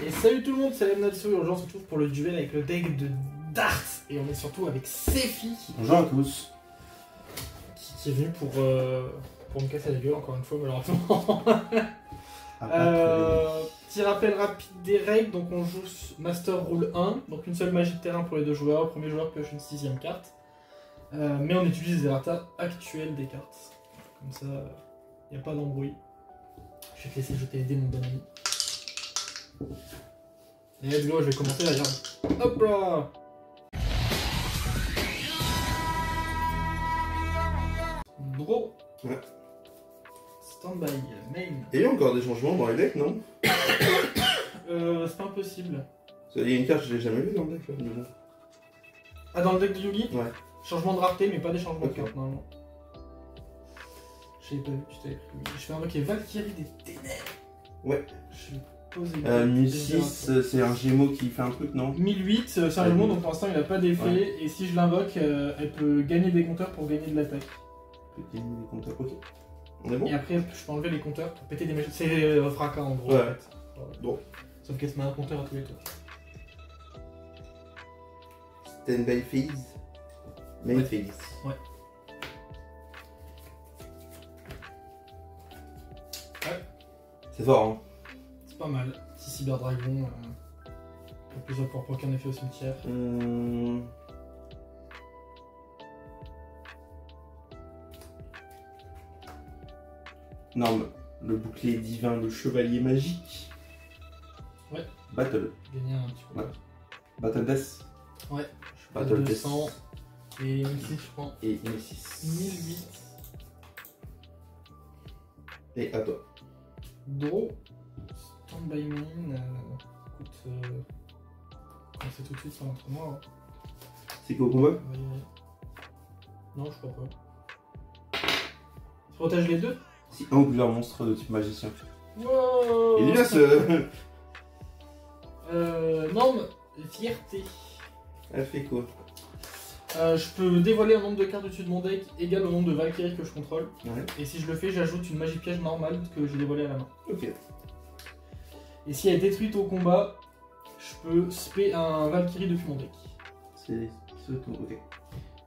Et salut tout le monde, c'est Lemnatsu et aujourd'hui on se retrouve pour le duel avec le deck de Dart. Et on est surtout avec Sefi. Bonjour à tous. Qui est venu pour me casser la gueule encore une fois malheureusement. Petit rappel rapide des règles, donc on joue Master Rule 1, donc une seule magie de terrain pour les deux joueurs. Le premier joueur pioche une 6ème carte. Mais on utilise les ratas actuels des cartes. Comme ça, il n'y a pas d'embrouille. Je vais te laisser jeter les dés mon bon ami. Et let's go, je vais commencer la garde. Hop là! Draw. Ouais. Stand-by, main. Et il y a encore des changements dans les decks, non? C'est pas impossible. Il y a une carte que je l'ai jamais vue dans le deck là. Ah, dans le deck de Yugi? Ouais. Changement de rareté, mais pas des changements Okay. de cartes, normalement. Je pas vu que tu t'avais pris. Je fais un mec Valkyrie des Ténèbres. Ouais. Je vais poser. 1006, c'est un Gémeaux qui fait un truc, non? 1008, c'est un Gémeaux, donc pour l'instant il n'a pas d'effet. Ouais. Et si je l'invoque, elle peut gagner des compteurs pour gagner de l'attaque. Elle peut gagner des compteurs, ok. On est bon? Et après, je peux enlever les compteurs pour péter des magies. C'est fracas en gros. Ouais. En fait. Bon. Sauf qu'elle se met un compteur à tous les tours. Stand-by phase. Main Ouais. phase. Ouais. C'est fort, hein? C'est pas mal. 6 cyberdragons. En plus, on va pouvoir provoquer un effet au cimetière. Non, le bouclier divin, le chevalier magique. Ouais. Battle. Gagner un petit peu. Ouais. Battle Death. Ouais. Battle 200. Et 1006, je prends. Et 1006. 1008. Et à toi. Draw. Stand by main. Écoute. C'est tout de suite sur l'entraînement. C'est quoi au combat? Non, je crois pas. Tu protèges les deux? Si un ou plusieurs monstres de type magicien. Wow. Il est bien ce. Norme, fierté. Elle fait quoi? Je peux dévoiler un nombre de cartes au-dessus de mon deck égal au nombre de Valkyries que je contrôle. Ouais. Et si je le fais, j'ajoute une magie piège normale que j'ai dévoilée à la main. Ok. Et si elle est détruite au combat, je peux spé un Valkyrie depuis mon deck. C'est ce tour, ok.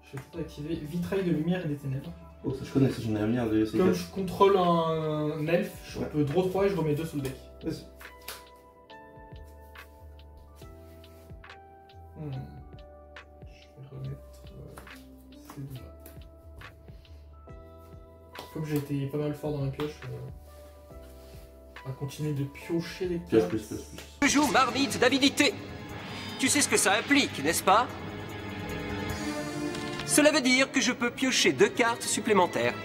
Je vais tout activer Vitrail de lumière et des ténèbres. Oh, ça je connais, ça j'en ai un milliard de ces Comme cartes. je contrôle un elfe, je Ouais. peux draw 3 et je remets 2 sous le deck. Vas-y. Je vais remettre ces deux là. Comme j'ai été pas mal fort dans la pioche, on va continuer de piocher les Pioche cartes. plus. Toujours marmite d'avidité. Tu sais ce que ça implique, n'est-ce pas? Cela veut dire que je peux piocher 2 cartes supplémentaires.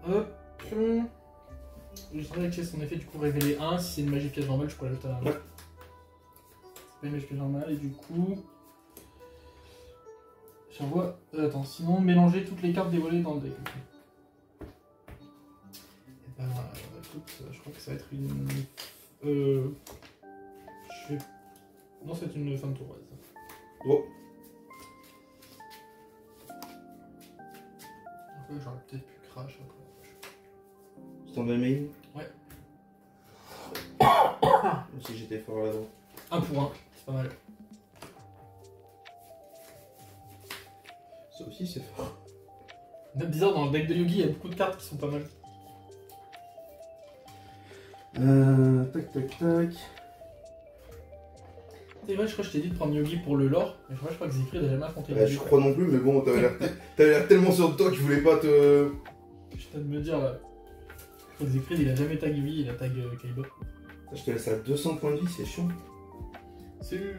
Hop. Je voudrais que son effet du coup révéler 1. Si c'est une magie piège normale, je peux l'ajouter à la main. Ouais. C'est pas une magie piège normale et du coup. J'envoie. Attends, sinon mélanger toutes les cartes dévoilées dans le deck. Et ben écoute, je crois que ça va être une. Je vais. Non, c'est une fin de tour, ouais, ça. Bon. Après, j'aurais peut-être pu crash après. Stand-by main. Ouais. Moi aussi j'étais fort là-dedans. 1 pour 1, c'est pas mal. Ça aussi c'est fort. Bizarre, dans le deck de Yugi, il y a beaucoup de cartes qui sont pas mal. Tac. C'est vrai, je crois que je t'ai dit de prendre Yugi pour le lore, mais je crois que Siegfried a jamais affronté Ouais, Yugi. je crois non plus, mais bon, t'avais l'air tellement sûr de toi qu'il voulait pas te. Je t'ai de me dire là. Je crois que Siegfried il a jamais tag Yugi, il a tag Kaiba. Je te laisse à 200 points de vie, c'est chiant. C'est.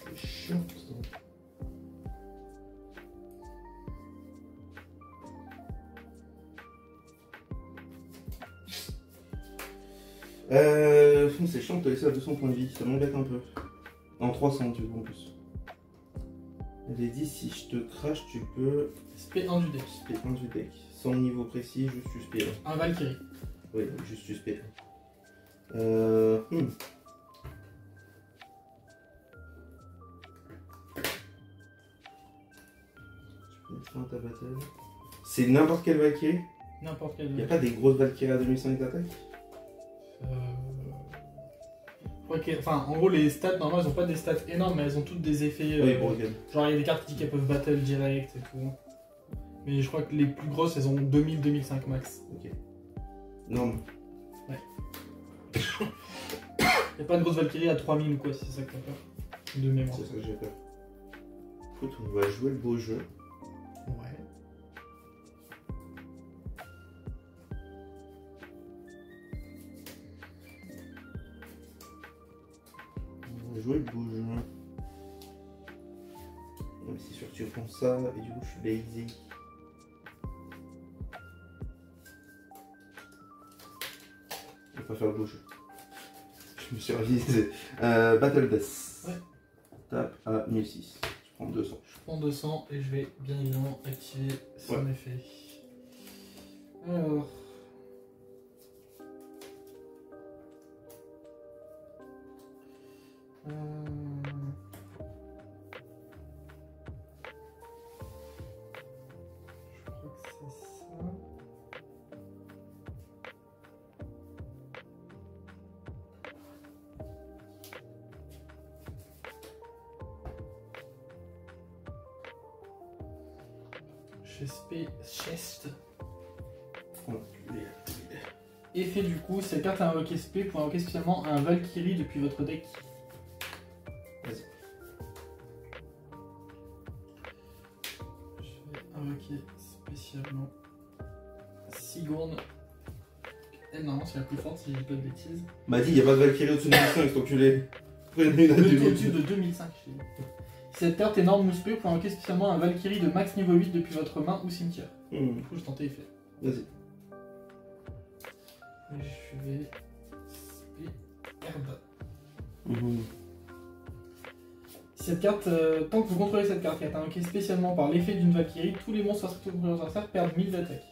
C'est chiant, ça. C'est chiant de te laisser à 200 points de vie, ça m'embête un peu. En 300 tu veux en plus. Elle est dit si je te crash tu peux Spé 1 du deck. spé 1 du deck. Sans niveau précis, juste tu spé 1. Un Valkyrie. Oui, juste tu spé 1. Fin ta battle. C'est n'importe quel Valkyrie? N'importe quel. Il n'y a pas des grosses Valkyries à 2005 d'attaque? Enfin, en gros, les stats, normalement, elles ont pas des stats énormes, mais elles ont toutes des effets. Oui, pour Regan. Genre, il y a des cartes qui disent qu'elles peuvent battle direct et tout. Mais je crois que les plus grosses, elles ont 2000-2005 max. Ok. Non. Il n'y a pas de grosse Valkyrie à 3000 ou quoi, si c'est ça que t'as peur. De mémoire. C'est ça que j'ai peur. Écoute, on va jouer le beau jeu. Ouais. On va jouer le beau jeu. Non, mais c'est sûr que tu prends ça, et du coup je suis lazy. Je vais pas faire le beau jeu. Je me suis révisé. Battle Death. Ouais. Tape à 1006. Je prends 200. Je prends 200 et je vais bien évidemment activer son effet. Alors. Je crois que c'est ça. Chest. Effet du coup, cette carte a invoqué SP pour invoquer spécialement un Valkyrie depuis votre deck. Vas-y. Je vais invoquer spécialement Sigourne. Elle, normalement, c'est la plus forte si je dis pas de bêtises. M'a dit, il n'y a pas de Valkyrie au-dessus de 2005, cet enculé. Prenez une à Au-dessus 2000. de 2005, je dis. Cette carte énorme SP pour invoquer spécialement un Valkyrie de max niveau 8 depuis votre main ou cimetière. Du coup, je tentais effet. Vas-y. Je vais SP herbe. Cette carte, tant que vous contrôlez cette carte qui est invoquée spécialement par l'effet d'une Valkyrie, tous les monstres inscrits au votre adversaire perdent 1000 d'attaque.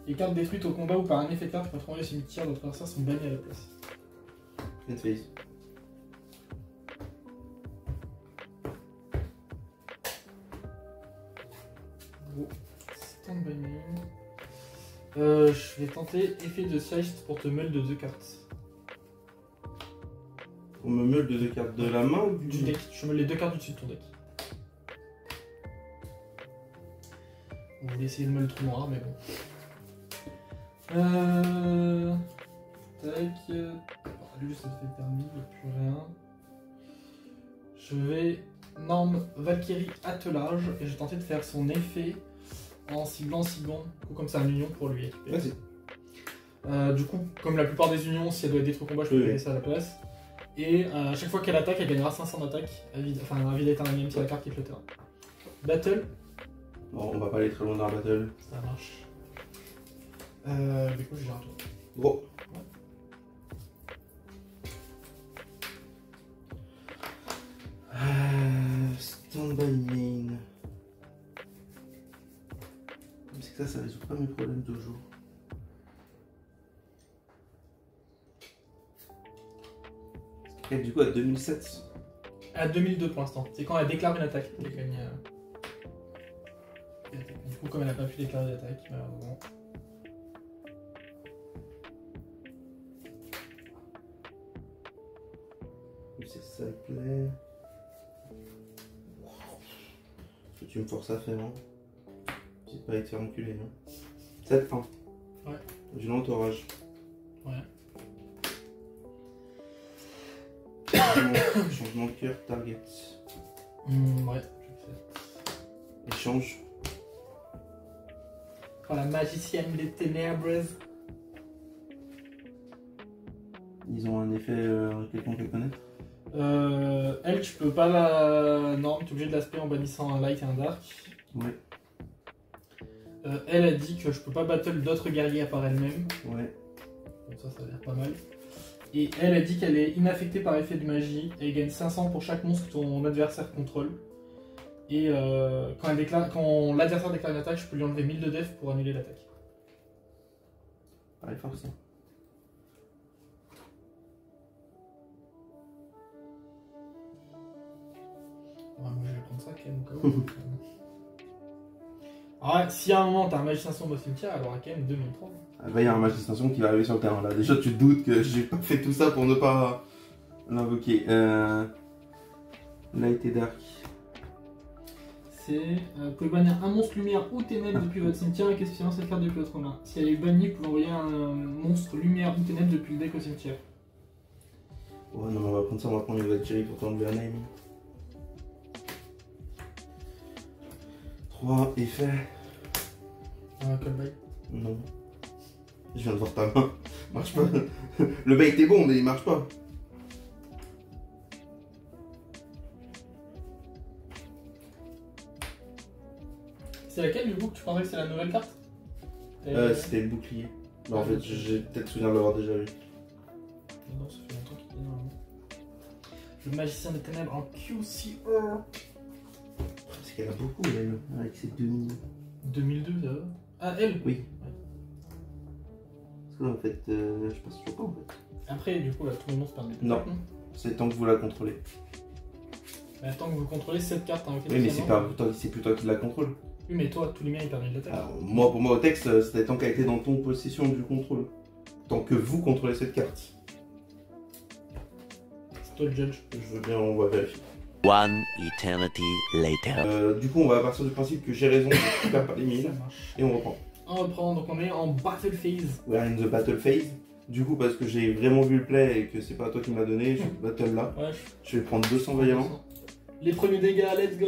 Les cartes détruites au combat ou par un effet de carte qui contrôle le cimetière de votre adversaire sont bannies à la place. End phase. Gros stand by main. Je vais tenter effet de Seist pour te meule de 2 cartes. On me meule de 2 cartes de la main ou Du deck, je meule les 2 cartes du dessus de ton deck. On voulait essayer de meule le trou noir, mais bon. Tac. Lui, ça te fait permis, il n'y a plus rien. Je vais norme Valkyrie attelage et je vais tenter de faire son effet en ciblant Sigourne. Du coup, comme c'est un union pour lui récupérer. Vas-y. Du coup, comme la plupart des unions, si elle doit être détruite au combat, je peux payer ça à la place. Et à chaque fois qu'elle attaque, elle gagnera 500 d'attaque. Enfin, un vide éternel, c'est la carte qui quitte le terrain. Battle. Bon, on va pas aller très loin dans la battle. Ça marche. Du coup, j'ai un tour. Gros. Stand by main. C'est que ça résout pas mes problèmes toujours. Et du coup à 2007. À 2002 pour l'instant. C'est quand elle déclare une attaque qu'elle gagne. Du coup, comme elle n'a pas pu déclarer d'attaque, malheureusement. C'est ça qui plaît. Ce que tu me forces à faire, hein. J'ai pas été enculé, hein. 7 1. Ouais. J'ai l'entourage. Ouais. Changement de cœur, target. Ouais, je sais. Échange. Oh, la magicienne des ténèbres. Ils ont un effet quelconque à connaître. Elle, tu peux pas la norme, tu es obligé de l'aspect en bannissant un light et un dark. Ouais. Elle a dit que je peux pas battle d'autres guerriers à part elle-même. Ouais. Donc ça a l'air pas mal. Et elle a dit qu'elle est inaffectée par effet de magie et gagne 500 pour chaque monstre que ton adversaire contrôle. Et quand l'adversaire déclare une attaque, je peux lui enlever 1000 de def pour annuler l'attaque. Allez, force. Ouais, moi je vais prendre ça quand même au cas où. Ah ouais, si à un moment t'as un magicien sombre au cimetière, elle aura quand même 2003. Ah bah, il y a un mage d'extinction qui va arriver sur le terrain là. Déjà, tu te doutes que j'ai pas fait tout ça pour ne pas l'invoquer. Light et Dark. C'est. Vous pouvez bannir un monstre lumière ou ténèbres depuis votre cimetière et qu'est-ce que cette carte depuis votre main. Si elle est bannie, vous pouvez envoyer un monstre lumière ou ténèbres depuis le deck au cimetière. Ouais, non, on va prendre ça, on va prendre une Valkyrie pour t'enlever un name. 3 effets. Callback. Non. Je viens de voir ta main. Marche pas. Le bait est bon, mais il marche pas. C'est laquelle du coup que tu pensais que c'est la nouvelle carte C'était le bouclier. Bah, en fait, j'ai peut-être souvenir de l'avoir déjà vu. Non, ça fait longtemps qu'il est normalement. Le magicien des ténèbres en QCR. Parce qu'elle a beaucoup, elle, avec ses 2000. 2002, ça va. Ah, elle Oui. Parce qu'en fait, je passe toujours pas en fait. Après, du coup, là, tous les monstres perdent. Non. C'est tant que vous la contrôlez. Mais tant que vous contrôlez cette carte, hein, Oui, mais c'est plus toi qui la contrôle. Oui, mais toi, tous les miens ils perdent de l'attaque. Alors, moi, pour moi, au texte, c'était tant qu'elle était dans ton possession du contrôle. Tant que vous contrôlez cette carte. C'est toi le judge. Je veux bien, on va vérifier. One eternity later. Du coup, on va partir du principe que j'ai raison, je perds pas les Ça mines. marche. Et on reprend. On reprend, donc on est en battle phase. We are in the battle phase. Du coup, parce que j'ai vraiment vu le play et que c'est pas toi qui me l'a donné, je battle là. Ouais, Je vais prendre 200 vaillants. Les premiers dégâts, let's go.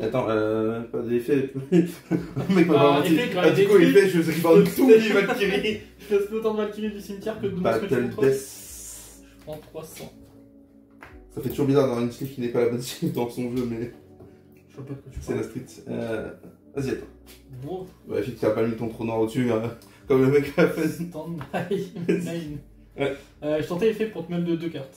Attends, pas d'effet. Le mec m'a pas menti. effet, quand Ah, il du coup, il détruit, fait, je rebound tous les Valkyries. Je laisse autant de Valkyrie du cimetière que de monstres que je Battle contrôle. Death. Je prends 300. Ça fait toujours bizarre d'avoir une sleeve qui n'est pas la bonne sleeve dans son jeu, mais Je sais pas de quoi tu c'est parles. la street. Vas-y, attends. Bon, Vérifie que tu n'as pas mis ton trou noir au-dessus, hein, comme le mec l'a fait. stand-by. Nine. Ouais. Je tentais l'effet pour te mettre de 2 cartes.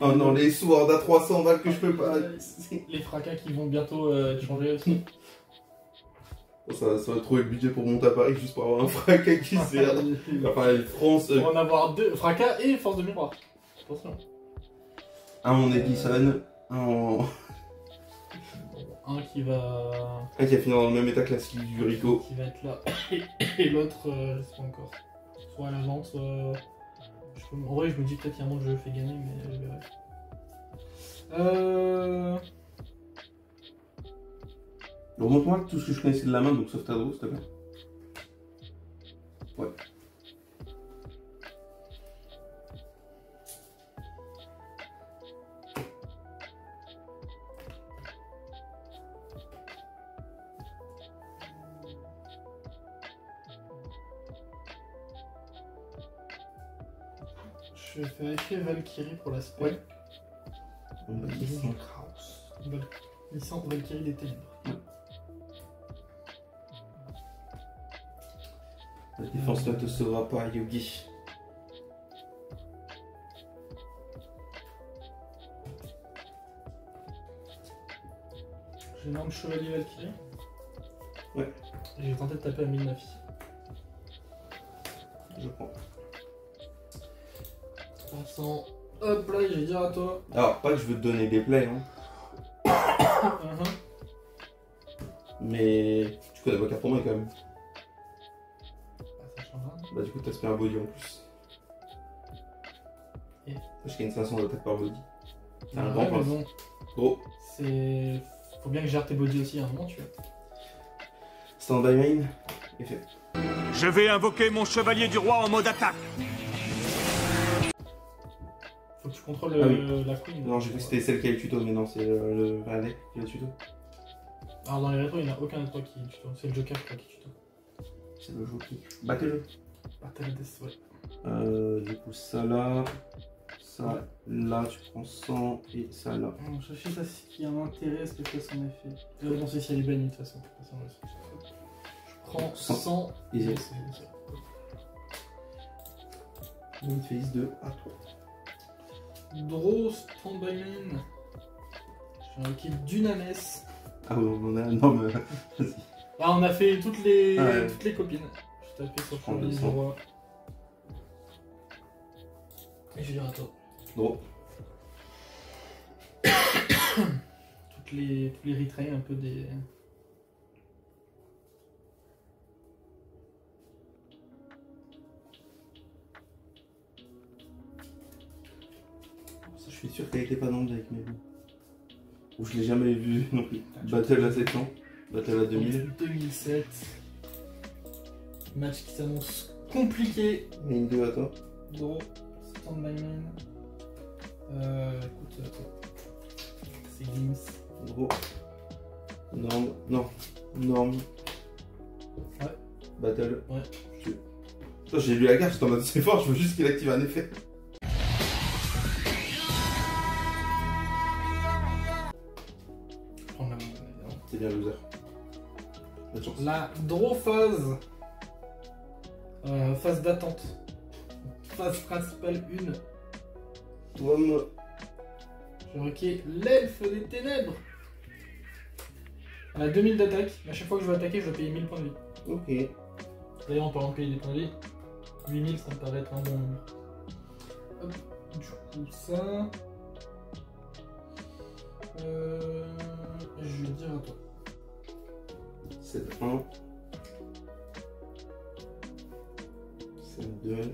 Oh non, les swords à 300 balles que je peux pas. Les fracas qui vont bientôt être changés aussi. Ça va trouver le budget pour monter à Paris juste pour avoir un fracas qui sert. Enfin, France. On va en avoir 2. Fracas et force de miroir. Attention. Un en Edison, un en. Un qui va. Un qui a fini dans le même état que la sleeve du Rico. Qui va être là. Et l'autre, je sais pas encore. Soit à la vente, soit. En vrai, je me dis peut-être qu'il y a un moment que je le fais gagner, mais je verrai. Remonte-moi tout ce que je connaissais de la main, donc sauf ta draw, s'il te plaît. Ouais. Je vais vérifier Valkyrie pour l'aspect. Ouais. On va dire son Kraus. Licence Valkyrie des ténèbres. La défense ne te sauvera pas, Yogi. J'ai une arme chevalier Valkyrie. Ouais. Et j'ai tenté de taper à 1000 Nafi. Je prends. 300. Hop là, je vais dire à toi. Alors, pas que je veux te donner des plays, hein. Mais tu connais pas carte en main quand même. Ça change rien. Bah, du coup, t'as un body en plus. Et Sache qu'il y a une 500 d'attaque par body. C'est un Ouais, grand mais prince. bon, Gros. c'est. Faut bien que je gère tes body aussi à un moment, tu vois. Stand by main. Et fait. Je vais invoquer mon chevalier du roi en mode attaque. Faut que tu contrôles Ah oui. la queen. Non, j'ai cru que c'était celle qui a le tuto, mais non, c'est le valet qui a le tuto. Alors dans les rétros, il n'y en a aucun des trois qui tuto. C'est le Joker, je crois, qui tuto. C'est le jeu qui. Battez-le. Battle Death, ouais. Du coup, ça là. Ça là, tu prends 100 et ça là. Non, je sais pas s'il y a un intérêt à ce que fasse son effet. Non, c'est si elle est bannie de toute façon. Je prends 100 et et zéro. c'est. Une phase 2 à toi. Draw Standby Man. Je vais invoquer Dunames. Ah oui, on a. Non, mais. Vas-y. Là, on a fait toutes les copines. Je tapé sur le prends chevalier du 200. roi. Et je vais dire à toi. Gros. Toutes tous les retrains un peu des... Ça, je suis sûr qu'elle était pas dans le deck, mais bon. Ou je l'ai jamais vu non plus. Battle à 700, Battle à 2000. 2007. Match qui s'annonce compliqué. Main 2 à toi. Draw, stand by main. Écoute, c'est Glims. Draw. Norme. Non. Norme. Ouais. Battle. Ouais. Putain, j'ai lu la carte, j'étais en mode c'est fort, je veux juste qu'il active un effet. Prends la main, évidemment. C'est bien loser. Bonne chance. La draw phase. Phase d'attente. Phase principale 1. Tom. Je requiers l'elfe des ténèbres. Elle a 2000 d'attaque. À chaque fois que je veux attaquer, je dois payer 1000 points de vie. Ok. D'ailleurs, en parlant de payer des points de vie, 8000, ça me paraît être un bon nombre. Hop, du coup, ça. Je vais dire à toi. 7-1. 7-2.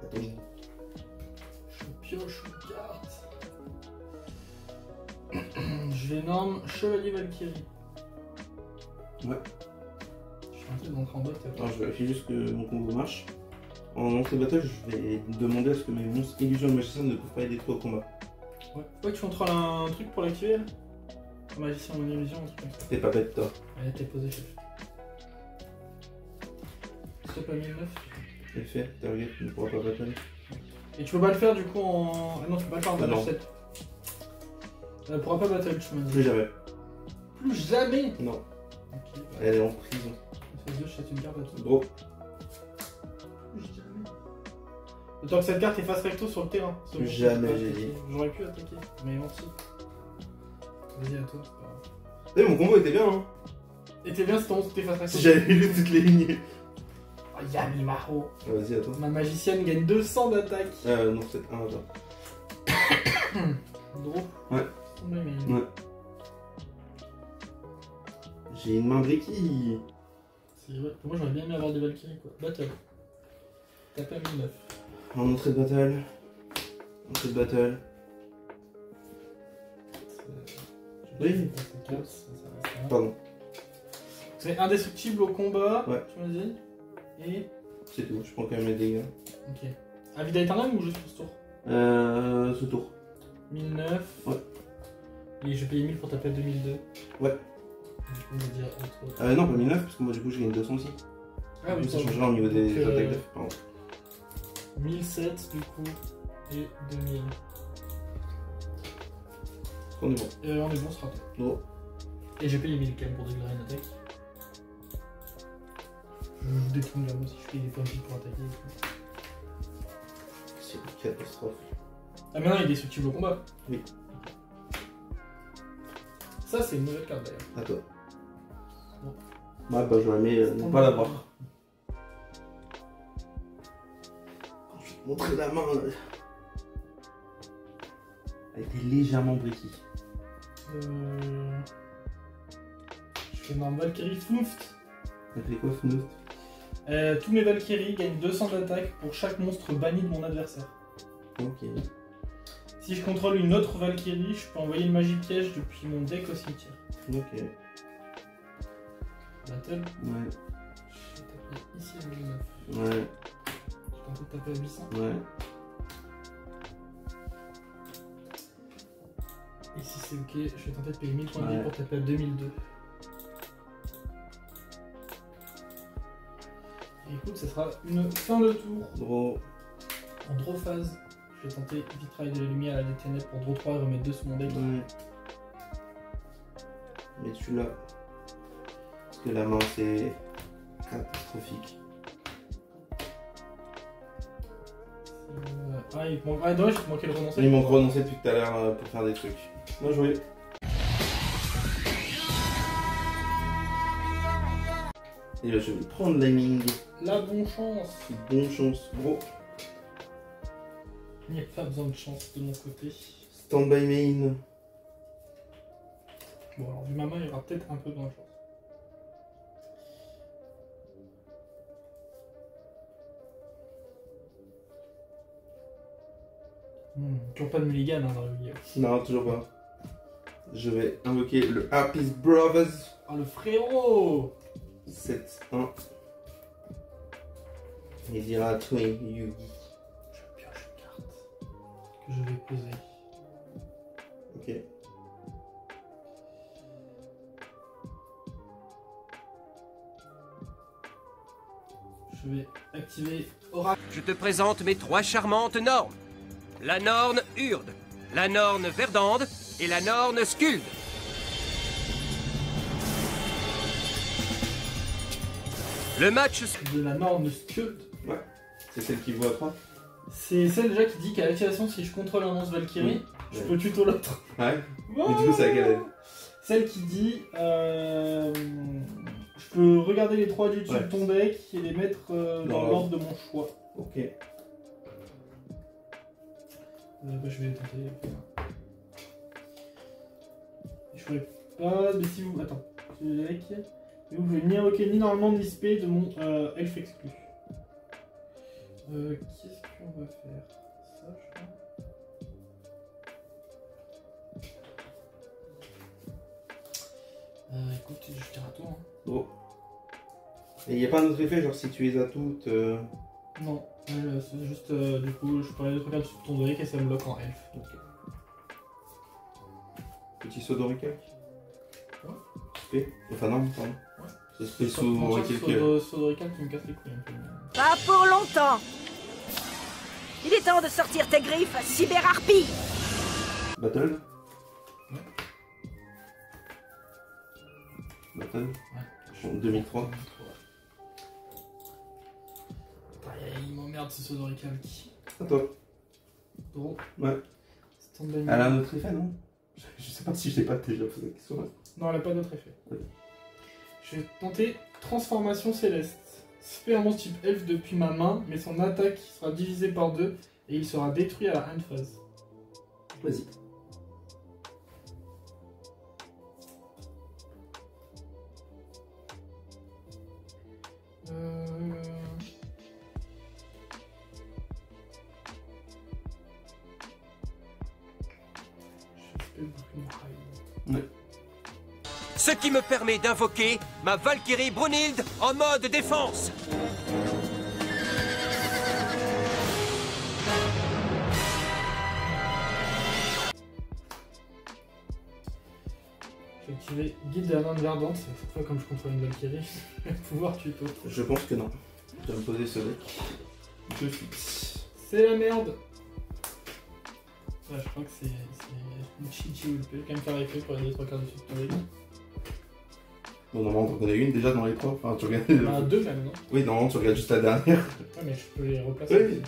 Attends. Je pioche une carte. Je vais norme Chevalier Valkyrie. Ouais. Je suis en train d'entrer en battle. Alors, je vérifie juste que mon combo marche. En entrée de battle, je vais demander à ce que mes monstres illusions de magicien ne peuvent pas aider trop au combat. Ouais, tu contrôles un truc pour l'activer là? Un magicien en illusion, un truc comme ça. T'es pas bête, toi. Elle était posée, chef. Stop à 1009. Effet, target, tu ne pourras pas battle. Et tu peux pas le faire du coup en. Ah non, tu peux pas le faire en Ah non. battle 7. Elle pourra pas battle, tu m'as dit. Plus jamais. Plus jamais. Non. Ok, bah, Elle est en prison. phase 2, je sais une carte à tout. Gros. Plus jamais. Autant que cette carte est face recto sur le terrain. C'est Plus bon, jamais, je peux pas j'ai attaquer. dit. J'aurais pu attaquer, mais merci. Vas-y, à toi, c'est pas grave. Eh, mon combo était bien, hein. Et t'es bien si ton monstre était face recto. Si j'avais lu toutes les lignes. Oh, Yamimaru. Ah, vas-y, à toi. Ma magicienne gagne 200 d'attaque. Non, c'est 1 à toi. Draw. Ouais. Mais... Ouais. J'ai une main bricky. Ouais. Moi j'aurais bien aimé avoir des Valkyries quoi. Battle. T'as pas mis 9. En entrée de battle. Entrée de battle. Oui. Pardon. C'est indestructible au combat. Ouais. Tu m'as dit. Et. C'est tout, je prends quand même les dégâts. Ok. À vida éternelle ou juste pour ce tour? Ce tour. 1009. Ouais. Et je paye 1000 pour taper à 2002. Ouais. Du coup, on va dire autre. Non, pas 1009, parce que moi du coup j'ai une 200 aussi. Ah oui, ça changera au niveau des donc, attaques de. Pardon. 1007 du coup. Et 2000. On est bon. On est bon, ce sera tout. Gros. Et j'ai payé 1000 quand même pour déclarer une attaque. Je détourne là, moi si je paye des points de vie pour attaquer. C'est une catastrophe. Ah, maintenant il est destructible au combat. Oui. Ça, c'est une nouvelle carte d'ailleurs. À toi. Bon. Ouais, bah j'aurais aimé ne pas l'avoir. Je vais te montrer la main là. Elle était légèrement bricky. Je fais ma Valkyrie Flooft. Elle fait quoi, Fnout? Tous mes Valkyries gagnent 200 d'attaque pour chaque monstre banni de mon adversaire. Ok. Si je contrôle une autre Valkyrie, je peux envoyer une magie piège depuis mon deck au cimetière. Ok. Battle. Ouais. Je vais taper ici à 1009. Ouais. Je tente de taper à 800. Ouais. Et si c'est ok, je vais tenter de payer 1000 points de vie Ouais. pour taper à 2002. Et écoute, ça sera une fin de tour. Gros. En draw phase, je vais tenter Vitrail de la lumière à la des ténèbres pour draw 3 et remettre 2 sur mon deck. Ouais. Mais tu l'as. Parce que la main c'est catastrophique. Ah, il te manque. Ah, dommage, il te manquait le renoncer. Ils m'ont renoncé depuis tout à l'heure pour faire des trucs. Bien joué. Et là je vais prendre l'iming. La bonne chance. Bonne chance. Gros. Il n'y a pas besoin de chance de mon côté. Stand by main. Bon, alors vu ma main, il y aura peut-être un peu de chance. Toujours pas de mulligan hein, dans le milieu. Non, toujours pas. Je vais invoquer le Happy Brothers. Oh, le frérot! 7-1. Il dira à toi, Yugi. Je pioche une carte que je vais poser. Ok. Je vais activer Oracle. Je te présente mes 3 charmantes nornes. La norne Urde, la norne Verdande et la norne Skuld. Le match... De la norme Skuld. Ouais. C'est celle qui vaut à 3. C'est celle déjà qui dit qu'à l'activation, si je contrôle un monstre Valkyrie, je peux tuto l'autre. Ouais. Mais du coup, c'est à quelle? Celle qui dit je peux regarder les 3 du dessus de ton deck et les mettre dans l'ordre de mon choix. Ok. Bah, je vais tenter. Je ferai pas. Mais si vous. Attends. Le deck. Et vous pouvez ni invoquer ni normalement ni spé de mon elfe exclu. Qu'est-ce qu'on va faire? Ça, je crois. Écoute, je tire à tout. Hein. Bon. Et il n'y a pas un autre effet, genre si tu les as toutes. Non, c'est juste du coup, je peux aller regarder sur ton deck et ça me bloque en elfe. Ok. Petit saut d'Orical. Ouais. Spé. Enfin, non, pardon. Ouais. Ça se fait sous Orical. Saut d'Orical qui me casse les couilles un peu. Pas pour longtemps. Il est temps de sortir tes griffes, cyberharpie. Battle. Ouais. Battle. Ouais. En 2003. Il m'emmerde ce saut d'Orical. À toi. Drôle. Ouais. Elle a un autre effet, non? Je sais pas si je l'ai pas déjà posé la question là. Non, elle a pas d'autre effet. Ouais. Je vais tenter Transformation Céleste. Fait un monstre type elfe depuis ma main, mais son attaque sera divisée par 2 et il sera détruit à la end phase. Vas-y. Ouais. Ce qui me permet d'invoquer ma Valkyrie Brunhilde en mode défense. Je vais activer Guide de la Norne Verdante, cette fois comme je contrôle une Valkyrie, je vais pouvoir tuto. Je pense que non. Je vais me poser ce deck. Je fixe. C'est la merde. Ouais, je crois que c'est une chichi ou le peut quand même faire effet pour les 2-3 quarts dessus de ton deck. Bon, normalement, t'en connais une déjà dans les 3. Enfin, tu regardes. Il y en a 2 même, non? Oui, normalement, tu regardes juste la dernière. Ouais, mais je peux les replacer. Oui.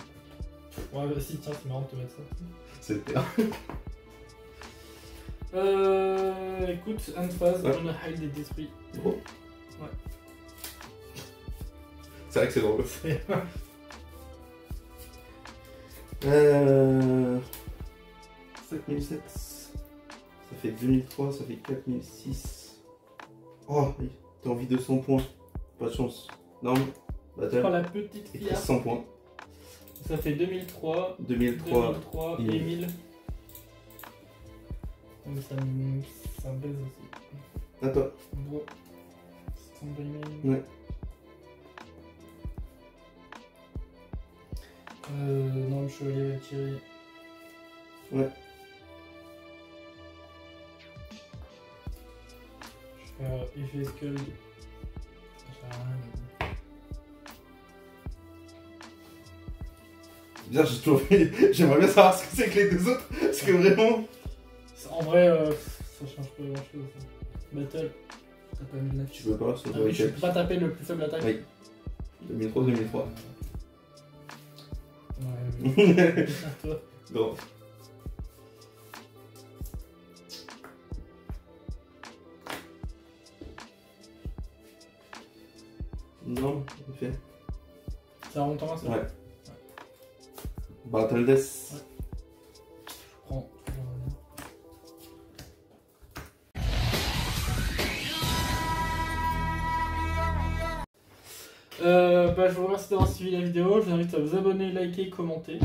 Ouais, bah si, tiens, c'est marrant de te mettre ça. C'est le pire. Écoute, end phase, Ouais. on a hide des détruits. Gros. Ouais. C'est vrai que c'est drôle. 7007. Ça fait 2003, ça fait 4006. Oh, t'as envie de 100 points. Pas de chance. Non, Je prends battle. la petite Écris fille. 100 points. Ça fait 2003, 2003. et 1000. Donc ça me baise aussi. Attends. Bon. 62 000. Ouais. Non, le chevalier va tirer. Ouais. Je vais faire effet Skull. Ça sert à rien. C'est bizarre, j'ai toujours fait. J'aimerais bien savoir ce que c'est que les deux autres. Parce que vraiment. En vrai, ça change pas grand chose. Battle. T'as pas mis de Tu veux pas, ça Ah doit oui, je être. peux pas taper le plus faible attaque. Oui. 2003. Ouais, toi. Non. Non, en fait. Ça remonte en main, ça? Ouais. Battle Death. Ouais. Je prends. Je vous remercie d'avoir suivi la vidéo. Je vous invite à vous abonner, liker, commenter.